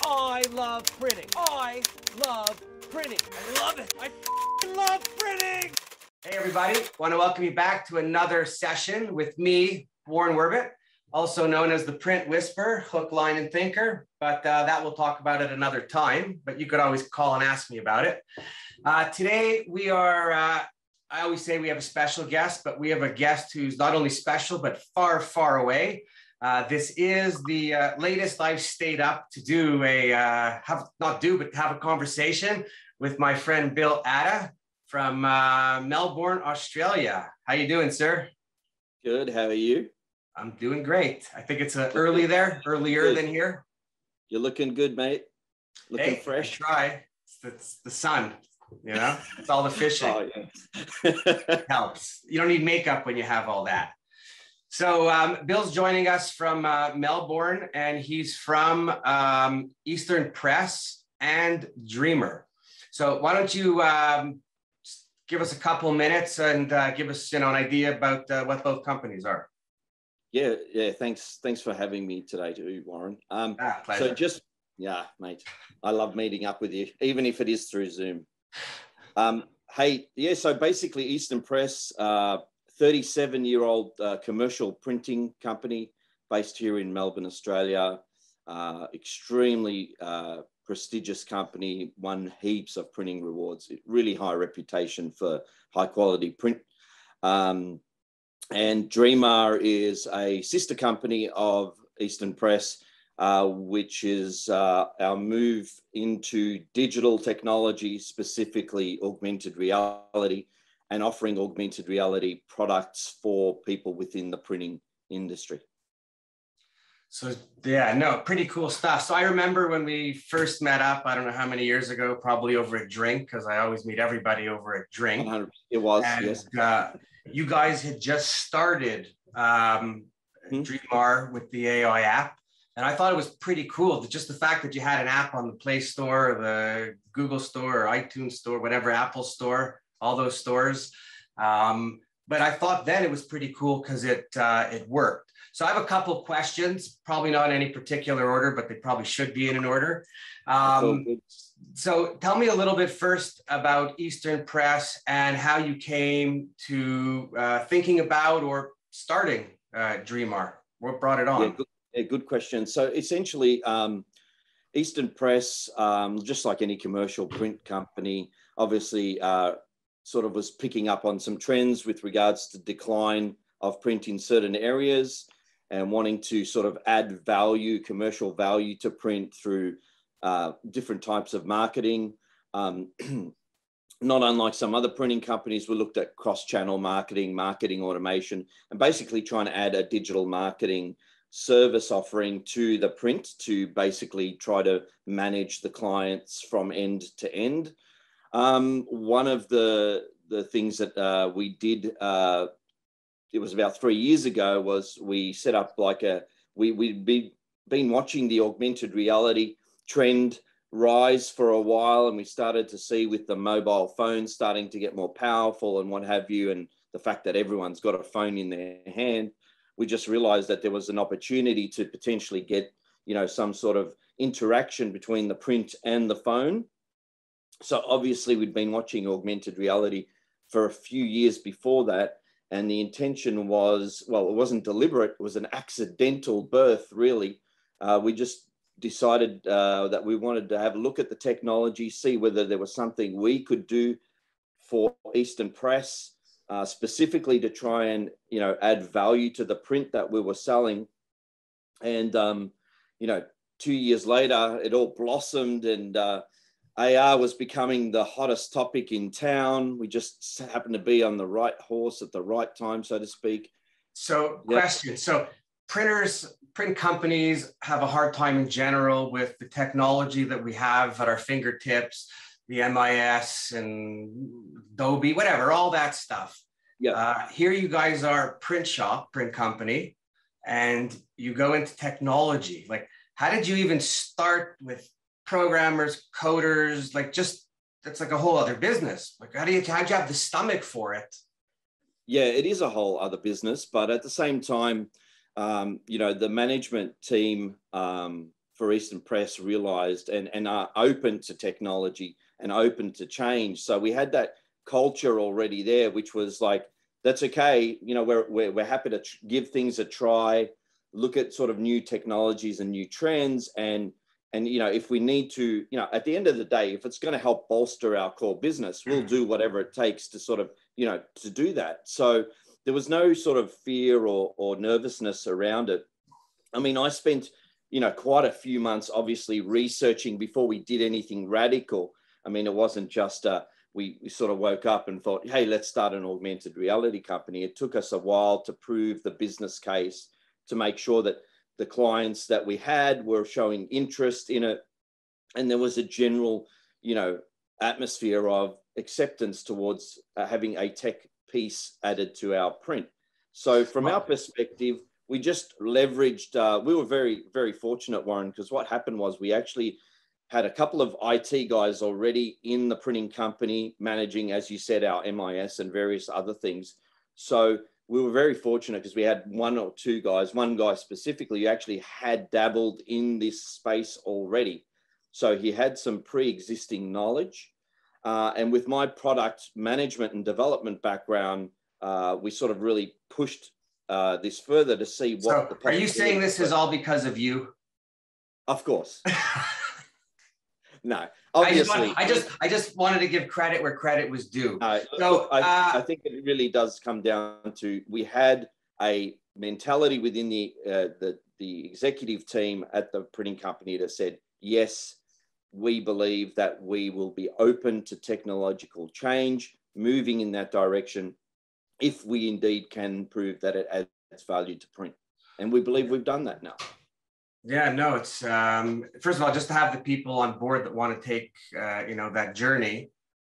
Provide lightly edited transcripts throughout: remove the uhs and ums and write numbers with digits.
I love printing. I love printing. I love it. I love printing. Hey everybody, want to welcome you back to another session with me, Warren Werbitt, also known as the Print Whisperer, hook, line, and thinker, but that we'll talk about at another time, but you could always call and ask me about it. Today we are, I always say we have a special guest, but we have a guest who's not only special, but far, far away. This is the latest I've stayed up to do have a conversation with my friend Bill Atta from Melbourne, Australia. How you doing, sir? Good. How are you? I'm doing great. I think it's earlier than here. You're looking good, mate. Looking fresh. I try. It's the sun, you know. It's all the fishing. Oh, yeah. Helps. You don't need makeup when you have all that. So Bill's joining us from Melbourne, and he's from Eastern Press and Dreemar. So why don't you give us a couple of minutes and give us an idea about what both companies are. Yeah. Thanks for having me today, too, Warren. Pleasure. So mate. I love meeting up with you, even if it is through Zoom. So basically, Eastern Press. 37-year-old commercial printing company based here in Melbourne, Australia. Extremely prestigious company, won heaps of printing rewards, really high reputation for high quality print. And Dreemar is a sister company of Eastern Press, which is our move into digital technology, specifically augmented reality, and offering augmented reality products for people within the printing industry. So pretty cool stuff. So I remember when we first met up, I don't know how many years ago, probably over a drink, because I always meet everybody over a drink. 100%. It was, and, yes. You guys had just started Dreemar with the AI app. And I thought it was pretty cool, just the fact that you had an app on the Play Store, or the Google Store, or iTunes Store, whatever, Apple Store, all those stores. But I thought then it was pretty cool because it worked. So I have a couple of questions, probably not in any particular order, but they probably should be in an order. So tell me a little bit first about Eastern Press and how you came to thinking about or starting Dreemar. What brought it on? Good question. So essentially, Eastern Press, just like any commercial print company, obviously sort of was picking up on some trends with regards to decline of print in certain areas and wanting to sort of add value, commercial value to print through different types of marketing. Not unlike some other printing companies, we looked at cross-channel marketing automation, and basically trying to add a digital marketing service offering to the print to basically try to manage the clients from end to end. One of the things that we did, it was about 3 years ago, was we set up we'd been watching the augmented reality trend rise for a while, and we started to see with the mobile phones starting to get more powerful and what have you, and the fact that everyone's got a phone in their hand, we just realized that there was an opportunity to potentially get, some sort of interaction between the print and the phone. So obviously we'd been watching augmented reality for a few years before that. And the intention was, well, it wasn't deliberate. It was an accidental birth, really. We just decided that we wanted to have a look at the technology, see whether there was something we could do for Eastern Press, specifically to try and, add value to the print that we were selling. And, 2 years later, it all blossomed, and AR was becoming the hottest topic in town. We just happened to be on the right horse at the right time, so to speak. So question. So print companies have a hard time in general with the technology that we have at our fingertips, the MIS and Adobe, whatever, all that stuff. Yeah. Here you guys are a print company, and you go into technology. Like, how did you even start with programmers, coders? That's like a whole other business. Like, how'd you have the stomach for it? Yeah, it is a whole other business, but at the same time, the management team for Eastern Press realized and are open to technology and open to change. So we had that culture already there, which was like, that's okay. You know, we're happy to give things a try, look at sort of new technologies and new trends. And, you know, if we need to, you know, at the end of the day, if it's going to help bolster our core business, we'll do whatever it takes to sort of, you know, to do that. So there was no sort of fear or nervousness around it. I mean, I spent, you know, quite a few months, obviously, researching before we did anything radical. I mean, it wasn't just we sort of woke up and thought, hey, let's start an augmented reality company. It took us a while to prove the business case, to make sure that the clients that we had were showing interest in it. And there was a general, you know, atmosphere of acceptance towards having a tech piece added to our print. So from our perspective, we just leveraged, we were very, very fortunate, Warren, because what happened was we actually had a couple of IT guys already in the printing company managing, as you said, our MIS and various other things. So we were very fortunate because we had one or two guys, one guy specifically who actually had dabbled in this space already. So he had some pre-existing knowledge. And with my product management and development background, we sort of really pushed this further to see what the. Are you saying this is all because of you? Of course. No, obviously. I just wanted to give credit where credit was due. So I think it really does come down to, we had a mentality within the executive team at the printing company that said, yes, we believe that we will be open to technological change, moving in that direction, if we indeed can prove that it adds value to print. And we believe we've done that now. Yeah, no, it's first of all, just to have the people on board that want to take you know, that journey,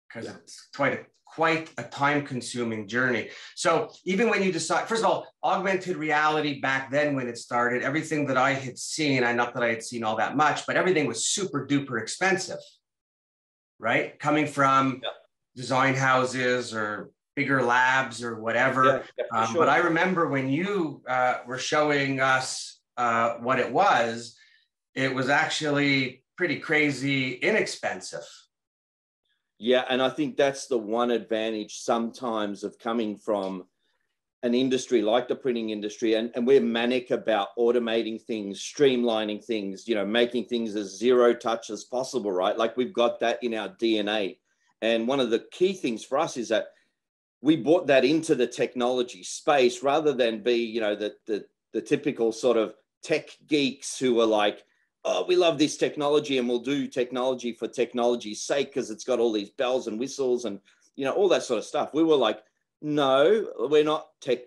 because it's quite a time-consuming journey. So even when you decide, first of all, augmented reality back then when it started, everything that I had seen, not that I had seen all that much, but everything was super duper expensive, right? Coming from design houses or bigger labs or whatever. Sure. But I remember when you were showing us what it was actually pretty crazy inexpensive. Yeah, and I think that's the one advantage sometimes of coming from an industry like the printing industry, and we're manic about automating things, streamlining things, you know, making things as zero touch as possible, right? Like we've got that in our DNA. And one of the key things for us is that we brought that into the technology space rather than be, you know, the typical sort of tech geeks who are like, oh, we love this technology and we'll do technology for technology's sake because it's got all these bells and whistles and, you know, all that sort of stuff. We were like, no, we're not tech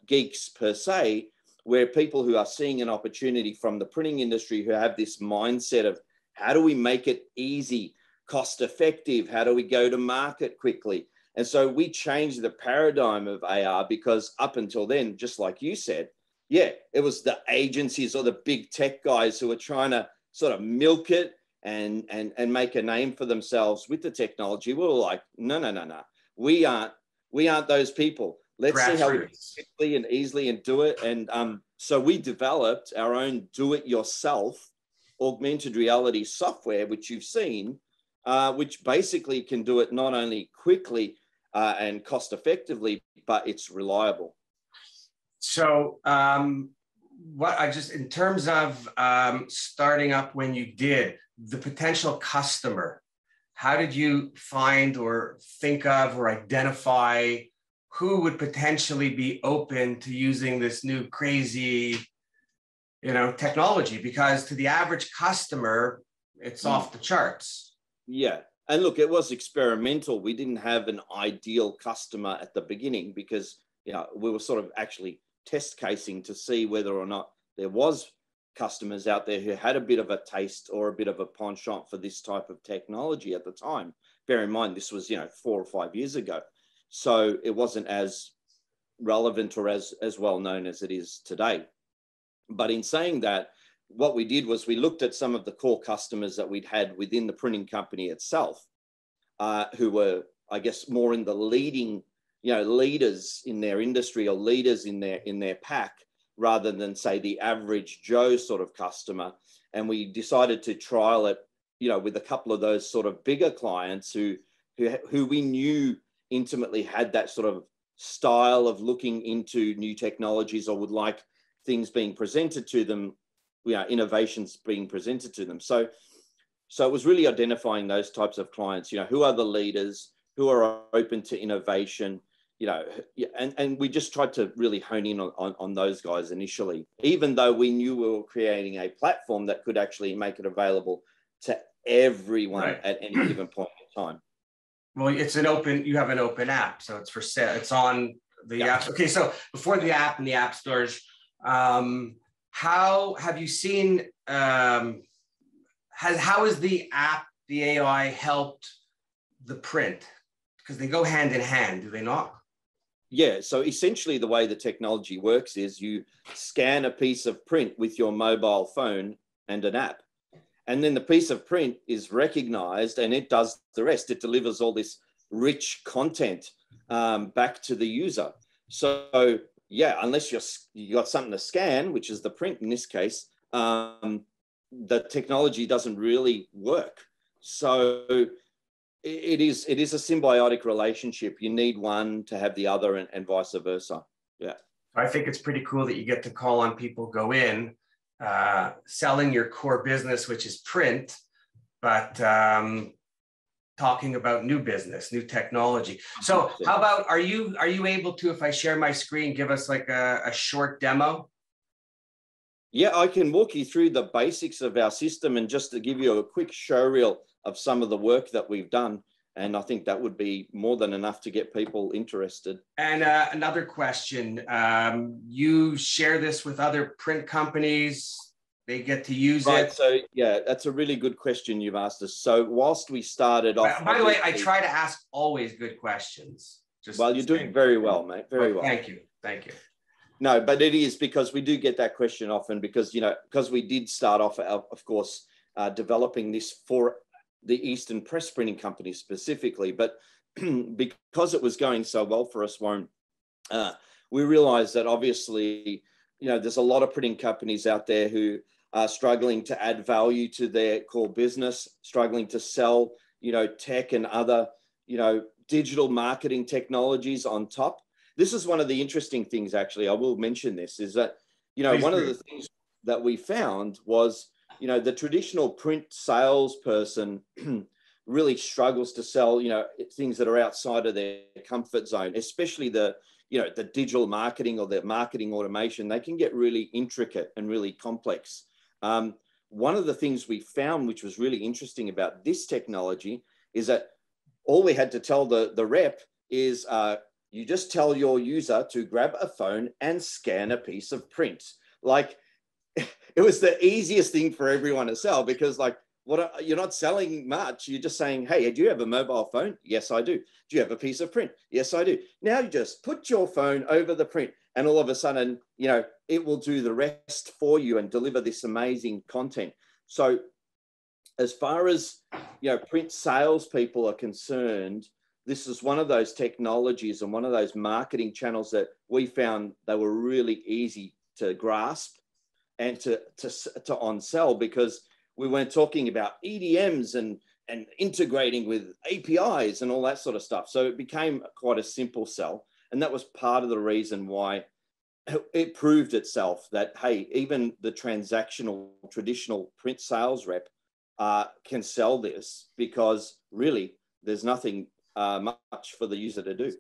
geeks per se. We're people who are seeing an opportunity from the printing industry who have this mindset of how do we make it easy, cost effective? How do we go to market quickly? And so we changed the paradigm of AR because up until then, just like you said, yeah, it was the agencies or the big tech guys who were trying to sort of milk it and make a name for themselves with the technology. We were like, no. We aren't those people. Let's see how we quickly and easily and do it. And so we developed our own do-it-yourself augmented reality software, which you've seen, which basically can do it not only quickly and cost effectively, but it's reliable. So in terms of starting up when you did, the potential customer, how did you find or think of or identify who would potentially be open to using this new crazy, you know, technology? Because to the average customer, it's off the charts. Yeah. And look, it was experimental. We didn't have an ideal customer at the beginning because, you know, we were sort of actually test casing to see whether or not there was customers out there who had a bit of a taste or a bit of a penchant for this type of technology at the time. Bear in mind, this was, you know, 4 or 5 years ago. So it wasn't as relevant or as well known as it is today. But in saying that, what we did was we looked at some of the core customers that we'd had within the printing company itself, who were, I guess, more in the leading, you know, leaders in their industry or leaders in their pack, rather than say the average Joe sort of customer. and we decided to trial it, you know, with a couple of those sort of bigger clients who we knew intimately had that sort of style of looking into new technologies, or would like things being presented to them, you know, innovations being presented to them. So it was really identifying those types of clients, you know, who are the leaders, who are open to innovation, you know, and we just tried to really hone in on those guys initially, even though we knew we were creating a platform that could actually make it available to everyone at any given point in time. Well, it's an open, you have an open app, so it's for sale. It's on the app. Okay, so before the app and the app stores, how have you seen, how has the app, the AI helped the print? Because they go hand in hand, do they not? Yeah, so essentially the way the technology works is you scan a piece of print with your mobile phone and an app. And then the piece of print is recognized and it does the rest. It delivers all this rich content back to the user. So yeah, unless you got something to scan, which is the print in this case, the technology doesn't really work. So it is a symbiotic relationship. You need one to have the other, and vice versa. Yeah. I think it's pretty cool that you get to call on people, go in, selling your core business, which is print, but talking about new business, new technology. So how about, are you able to, if I share my screen, give us like a short demo? Yeah, I can walk you through the basics of our system, and just to give you a quick show reel of some of the work that we've done. And I think that would be more than enough to get people interested. And another question, you share this with other print companies, they get to use it? So yeah, that's a really good question you've asked us. So whilst we started off... By the way, I try to ask always good questions. Well, you're doing very well, mate, very well. Thank you, thank you. No, but it is because we do get that question often, because, you know, because we did start off, of course, developing this for the Eastern Press Printing Company specifically, but because it was going so well for us, Warren, we realized that obviously, you know, there's a lot of printing companies out there who are struggling to add value to their core business, struggling to sell, you know, tech and other, you know, digital marketing technologies on top. This is one of the interesting things, actually, I will mention this, is that, you know, one of the things that we found was, you know, the traditional print salesperson really struggles to sell, you know, things that are outside of their comfort zone, especially the, you know, the digital marketing or the marketing automation. They can get really intricate and really complex. One of the things we found, which was really interesting about this technology, is that all we had to tell the rep is, you just tell your user to grab a phone and scan a piece of print. Like, it was the easiest thing for everyone to sell, because like, you're not selling much. You're just saying, hey, do you have a mobile phone? Yes, I do. Do you have a piece of print? Yes, I do. Now you just put your phone over the print, and all of a sudden, you know, it will do the rest for you and deliver this amazing content. So as far as, you know, print salespeople are concerned, this is one of those technologies and one of those marketing channels that we found they were really easy to grasp and to on sell, because we weren't talking about EDMs and integrating with APIs and all that sort of stuff. So it became quite a simple sell. And that was part of the reason why it proved itself that, hey, even the transactional, traditional print sales rep can sell this, because really there's nothing much for the user to do.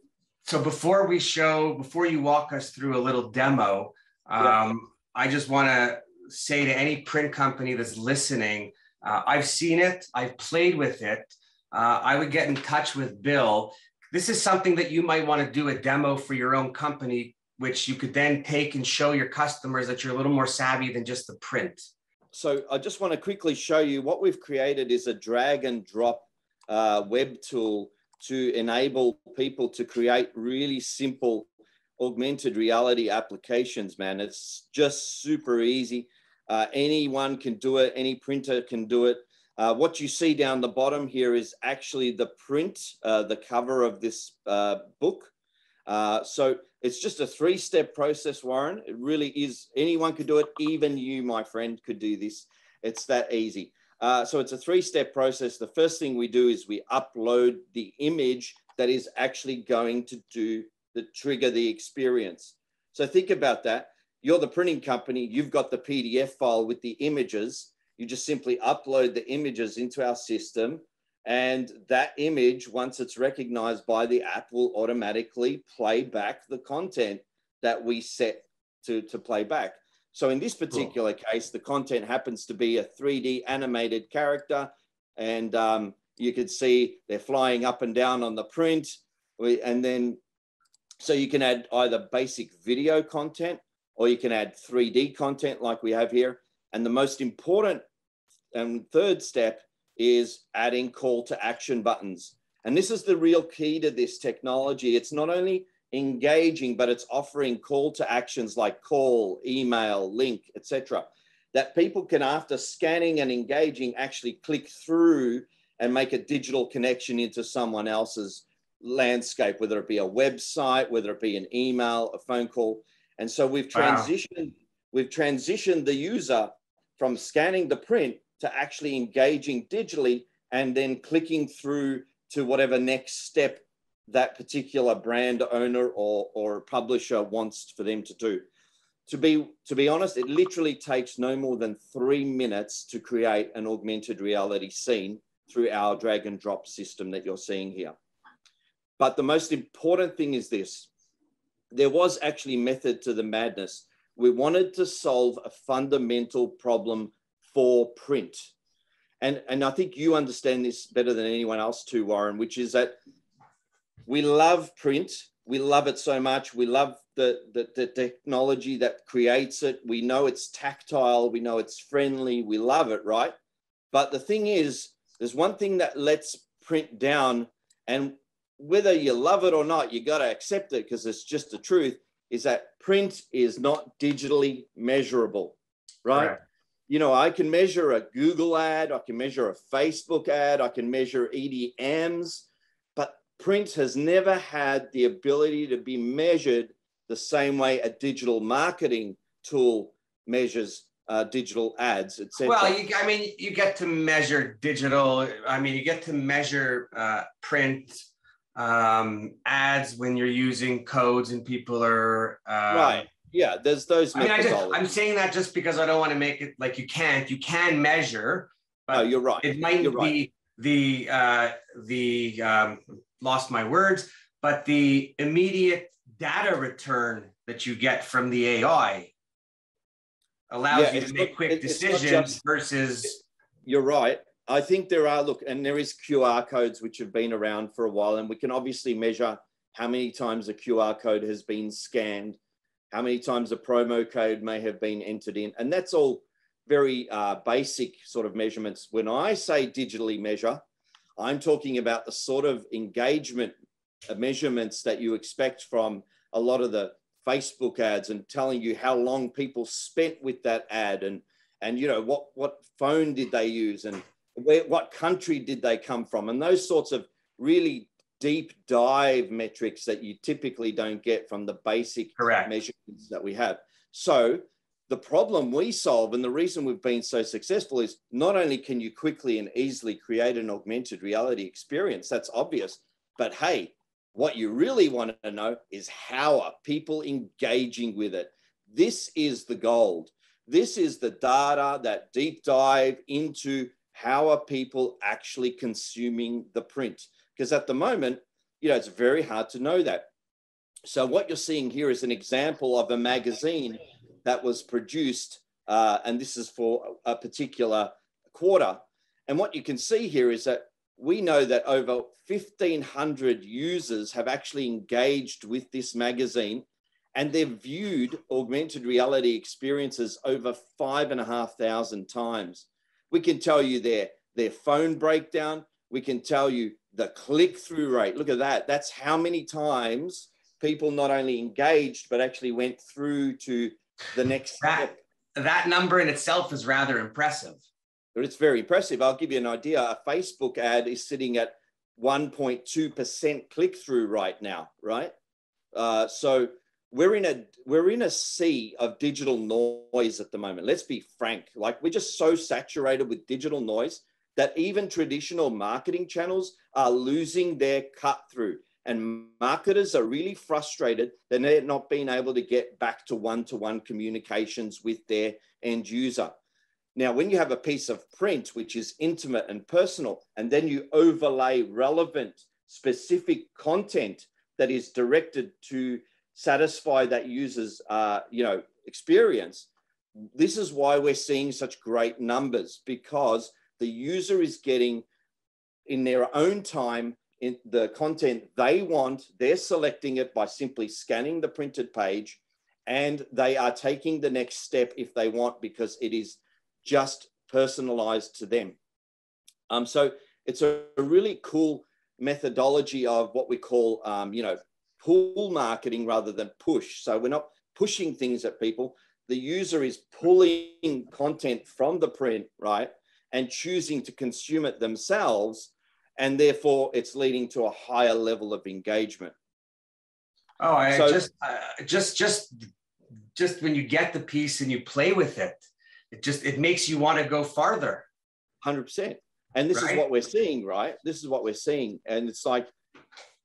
So before you walk us through a little demo, I just want to say to any print company that's listening, I've seen it, I've played with it. I would get in touch with Bill. This is something that you might want to do a demo for your own company, which you could then take and show your customers that you're a little more savvy than just the print. So I just want to quickly show you what we've created is a drag and drop web tool to enable people to create really simple augmented reality applications, man. It's just super easy. Anyone can do it. Any printer can do it. What you see down the bottom here is actually the print, the cover of this book. So it's just a 3-step process, Warren. It really is. Anyone could do it. Even you, my friend, could do this. It's that easy. So it's a three-step process. The first thing we do is we upload the image that is actually going to trigger the experience. So think about that. You're the printing company. You've got the PDF file with the images. You just simply upload the images into our system. And that image, once it's recognized by the app, will automatically play back the content that we set to play back. So in this particular case, the content happens to be a 3D animated character. And you can see they're flying up and down on the print. And then, so you can add either basic video content or you can add 3D content like we have here. And the most important and third step is adding call to action buttons. And this is the real key to this technology. It's not only engaging, but it's offering call to actions like call, email, link, etc., that people can, after scanning and engaging, actually click through and make a digital connection into someone else's landscape, whether it be a website, whether it be an email, a phone call. And so we've transitioned the user from scanning the print to actually engaging digitally and then clicking through to whatever next step that particular brand owner or publisher wants for them to do. To be honest, it literally takes no more than 3 minutes to create an augmented reality scene through our drag and drop system that you're seeing here. But the most important thing is this. There was actually method to the madness. We wanted to solve a fundamental problem for print. And I think you understand this better than anyone else too, Warren, which is that we love print. We love it so much. We love the technology that creates it. We know it's tactile. We know it's friendly. We love it, right? But the thing is, there's one thing that lets print down, and whether you love it or not, you got to accept it because it's just the truth, is that print is not digitally measurable, right? Correct. You know, I can measure a Google ad, I can measure a Facebook ad, I can measure EDMs, but print has never had the ability to be measured the same way a digital marketing tool measures digital ads, etc. Well, you get to measure digital. I mean, you get to measure print ads when you're using codes and people are right. Yeah, there's those. I'm saying that just because I don't want to make it like you can't. You can measure, but no, you're right. It might be the lost my words, but the immediate data return that you get from the AI allows you to make quick decisions versus. You're right. I think there are, and there is QR codes which have been around for a while, and we can obviously measure how many times a QR code has been scanned, how many times a promo code may have been entered in. And that's all very basic sort of measurements. When I say digitally measure, I'm talking about the sort of engagement measurements that you expect from a lot of the Facebook ads, and telling you how long people spent with that ad, and you know, what phone did they use, and what country did they come from, and those sorts of really deep dive metrics that you typically don't get from the basic measurements that we have. So the problem we solve, and the reason we've been so successful, is not only can you quickly and easily create an augmented reality experience, that's obvious, but hey, what you really want to know is how are people engaging with it? This is the gold. This is the data, that deep dive into how are people actually consuming the print. Because at the moment, you know, it's very hard to know that. So what you're seeing here is an example of a magazine that was produced, and this is for a particular quarter. And what you can see here is that we know that over 1,500 users have actually engaged with this magazine, and they've viewed augmented reality experiences over 5,500 times. We can tell you their phone breakdown. We can tell you the click-through rate. Look at that. That's how many times people not only engaged, but actually went through to the next step. That number in itself is rather impressive. But it's very impressive. I'll give you an idea. A Facebook ad is sitting at 1.2% click-through right now, right? So we're in a sea of digital noise at the moment. Let's be frank. Like, we're just so saturated with digital noise that even traditional marketing channels are losing their cut through. And marketers are really frustrated that they're not being able to get back to one-to-one communications with their end user. Now, when you have a piece of print, which is intimate and personal, and then you overlay relevant, specific content that is directed to satisfy that user's, experience, this is why we're seeing such great numbers, because the user is getting in their own time in the content they want. They're selecting it by simply scanning the printed page, and they are taking the next step if they want, because it is just personalized to them. So it's a really cool methodology of what we call, pull marketing rather than push. So we're not pushing things at people. The user is pulling content from the print, right, and choosing to consume it themselves, and therefore it's leading to a higher level of engagement. Oh, just when you get the piece and you play with it, it makes you want to go farther. 100%. And this is what we're seeing, right? This is what we're seeing. And it's like,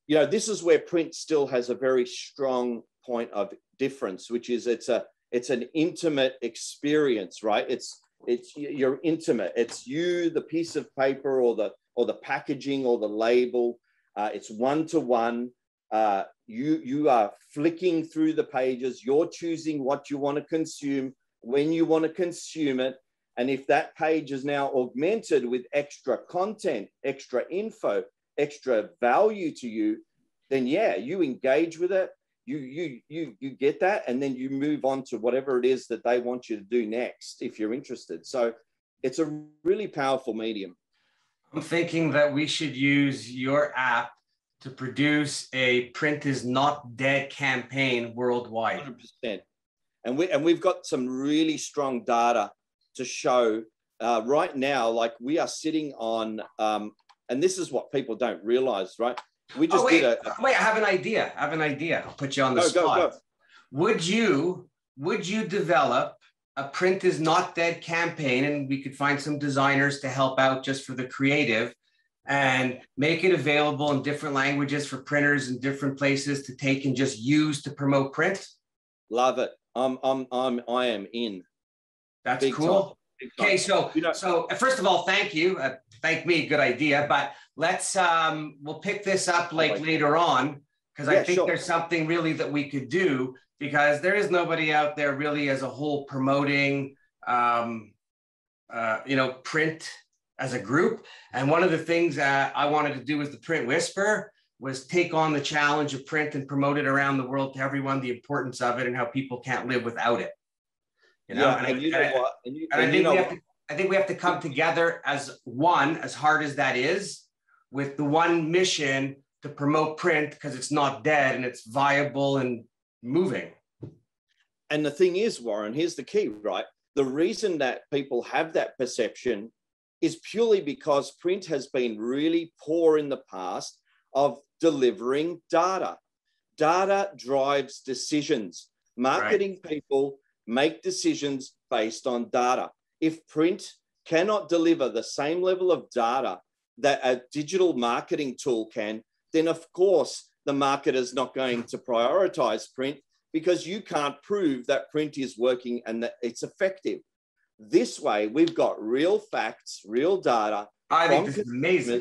this is where print still has a very strong point of difference, which is it's an intimate experience, right? You're intimate. It's you, the piece of paper, or the packaging, or the label. It's one-to-one. You are flicking through the pages. You're choosing what you want to consume, when you want to consume it. And if that page is now augmented with extra content, extra info, extra value to you, then yeah, you engage with it. You get that, and then you move on to whatever it is that they want you to do next if you're interested. So it's a really powerful medium. I'm thinking that we should use your app to produce a print is not dead campaign worldwide. 100%. And we've got some really strong data to show right now. Like, we are sitting on, and this is what people don't realize, right? We just wait, I have an idea. I'll put you on the spot. Go. Would you develop a print is not dead campaign, and we could find some designers to help out just for the creative, and make it available in different languages for printers in different places to take and just use to promote print? Love it. I am in. That's big cool. Okay, so first of all, thank you. Thank me, good idea. But let's we'll pick this up later on, because I think there's something really that we could do, because there is nobody out there really as a whole promoting print as a group. And one of the things I wanted to do with the Print Whisper was take on the challenge of print and promote it around the world to everyone, the importance of it and how people can't live without it. I think we have to come together as one, as hard as that is, with the one mission to promote print, because it's not dead and it's viable and moving. And the thing is, Warren, here's the key, right? The reason that people have that perception is purely because print has been really poor in the past of delivering data. Data drives decisions. Marketing people make decisions based on data. If print cannot deliver the same level of data that a digital marketing tool can, then of course the marketer's not going to prioritize print, because you can't prove that print is working and that it's effective. This way, we've got real facts, real data. I think this is amazing.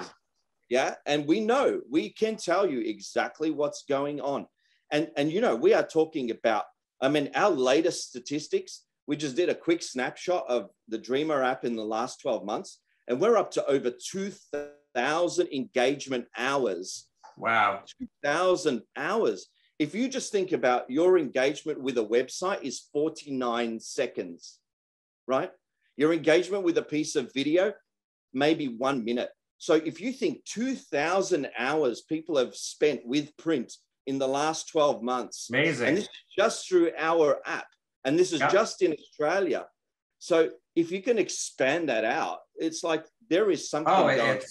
Yeah, and we can tell you exactly what's going on. And we are talking about, our latest statistics, we just did a quick snapshot of the Dreemar app in the last 12 months, and we're up to over 2,000 engagement hours. Wow. 2,000 hours. If you just think about your engagement with a website is 49 seconds, right? Your engagement with a piece of video, maybe 1 minute. So if you think 2,000 hours people have spent with print in the last 12 months. Amazing. And this is just through our app. And this is just in Australia. So if you can expand that out, it's like there is something going.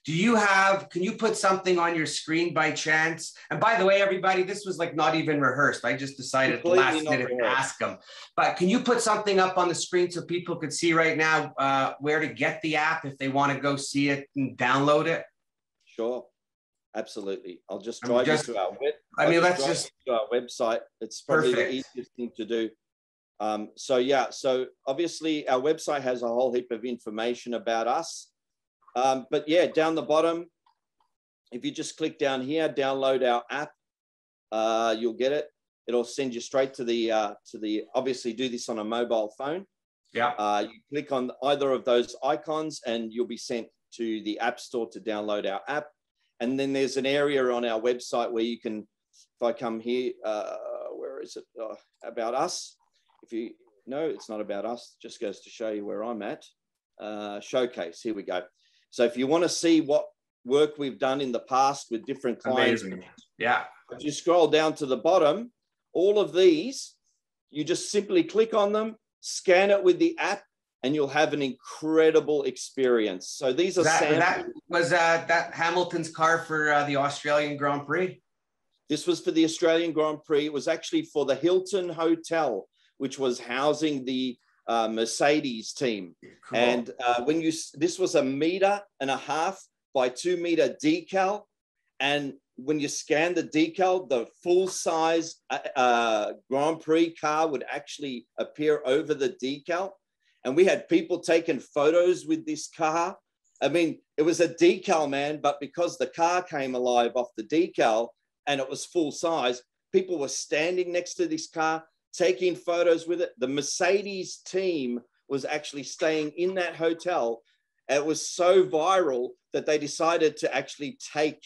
Do you have, can you put something on your screen by chance? And by the way, everybody, this was like not even rehearsed. I just decided at the last minute to ask them. But can you put something up on the screen so people could see right now where to get the app if they want to go see it and download it? Sure. Absolutely. I'll just drive you to our website. It's probably the easiest thing to do. So obviously our website has a whole heap of information about us. But yeah, down the bottom, if you just click down here, download our app, you'll get it. It'll send you straight to the obviously do this on a mobile phone. Yeah. You click on either of those icons and you'll be sent to the App Store to download our app. And then there's an area on our website where you can, if I come here, where is it? About us. If you know, it's not about us, it just goes to show you where I'm at. Showcase, here we go. So if you want to see what work we've done in the past with different clients, amazing. Yeah. If you scroll down to the bottom, all of these, you just simply click on them, scan it with the app, and you'll have an incredible experience. So these are samples. That Hamilton's car for the Australian Grand Prix? This was for the Australian Grand Prix. It was actually for the Hilton Hotel, which was housing the Mercedes team. Cool. And this was 1.5 meters by 2 meter decal. And when you scan the decal, the full size Grand Prix car would actually appear over the decal. And we had people taking photos with this car. I mean, it was a decal, man, but because the car came alive off the decal and it was full size, people were standing next to this car, taking photos with it. The Mercedes team was actually staying in that hotel. It was so viral that they decided to actually take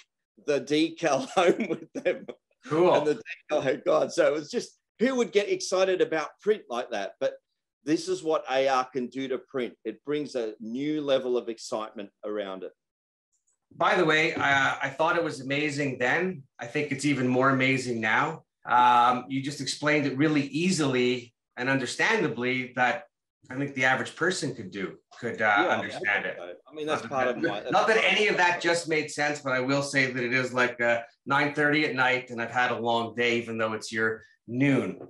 the decal home with them. Cool. And the decal had gone. So it was just, who would get excited about print like that? But this is what AR can do to print. It brings a new level of excitement around it. By the way, I thought it was amazing then. I think it's even more amazing now. You just explained it really easily and understandably that I think the average person could understand it. I mean, that's part of my... Not that any of that just made sense, but I will say that it is like 9:30 at night and I've had a long day, even though it's your noon.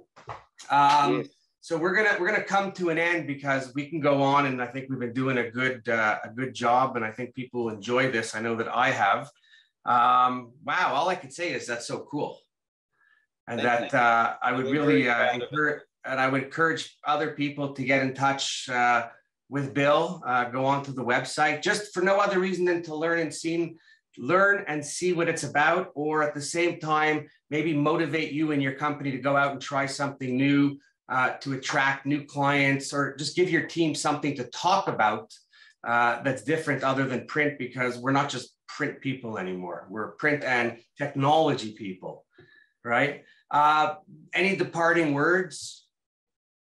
Yes. So we're gonna come to an end because we can go on, and I think we've been doing a good job, and I think people enjoy this. I know that I have. Wow, all I can say is that's so cool, and I would really encourage other people to get in touch with Bill. Go onto the website just for no other reason than to learn and see what it's about, or at the same time maybe motivate you and your company to go out and try something new. To attract new clients, or just give your team something to talk about that's different other than print, because we're not just print people anymore. We're print and technology people, right? Any departing words?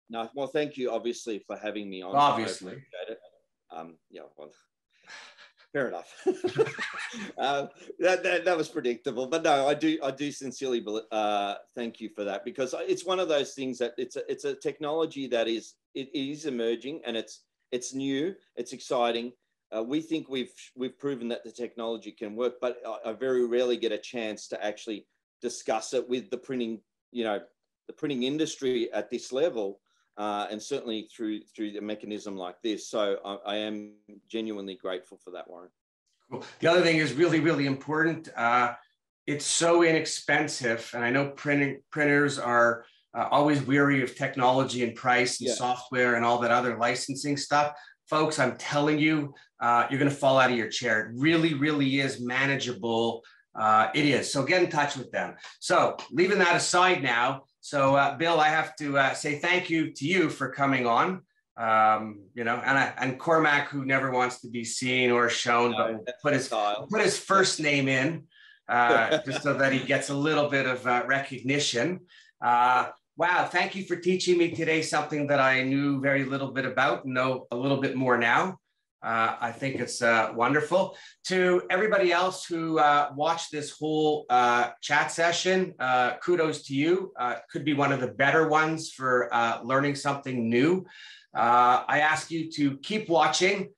No, well, thank you, obviously, for having me on. Obviously. Yeah, well, fair enough. That was predictable, but no, I do sincerely thank you for that, because it's one of those things that it's a technology that is emerging, and it's new, it's exciting. We think we've proven that the technology can work, but I very rarely get a chance to actually discuss it with the printing industry at this level. And certainly through the mechanism like this. So I am genuinely grateful for that, Warren. Cool. The other thing is really, really important. It's so inexpensive. And I know printers are always weary of technology and price and software and all that other licensing stuff. Folks, I'm telling you, you're going to fall out of your chair. It really, really is manageable. It is. So get in touch with them. So leaving that aside now. So, Bill, I have to say thank you to you for coming on, and Cormac, who never wants to be seen or shown, but put his first name in just so that he gets a little bit of recognition. Wow, thank you for teaching me today something that I knew very little bit about, know a little bit more now. I think it's wonderful. To everybody else who watched this whole chat session, kudos to you. Could be one of the better ones for learning something new. I ask you to keep watching.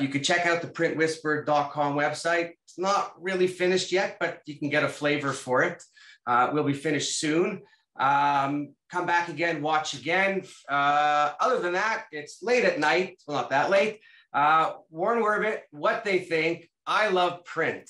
You could check out the printwhisper.com website. It's not really finished yet, but you can get a flavor for it. We'll be finished soon. Come back again, watch again. Other than that, it's late at night. Well, not that late. Warren Werbitt, what they think. I love print.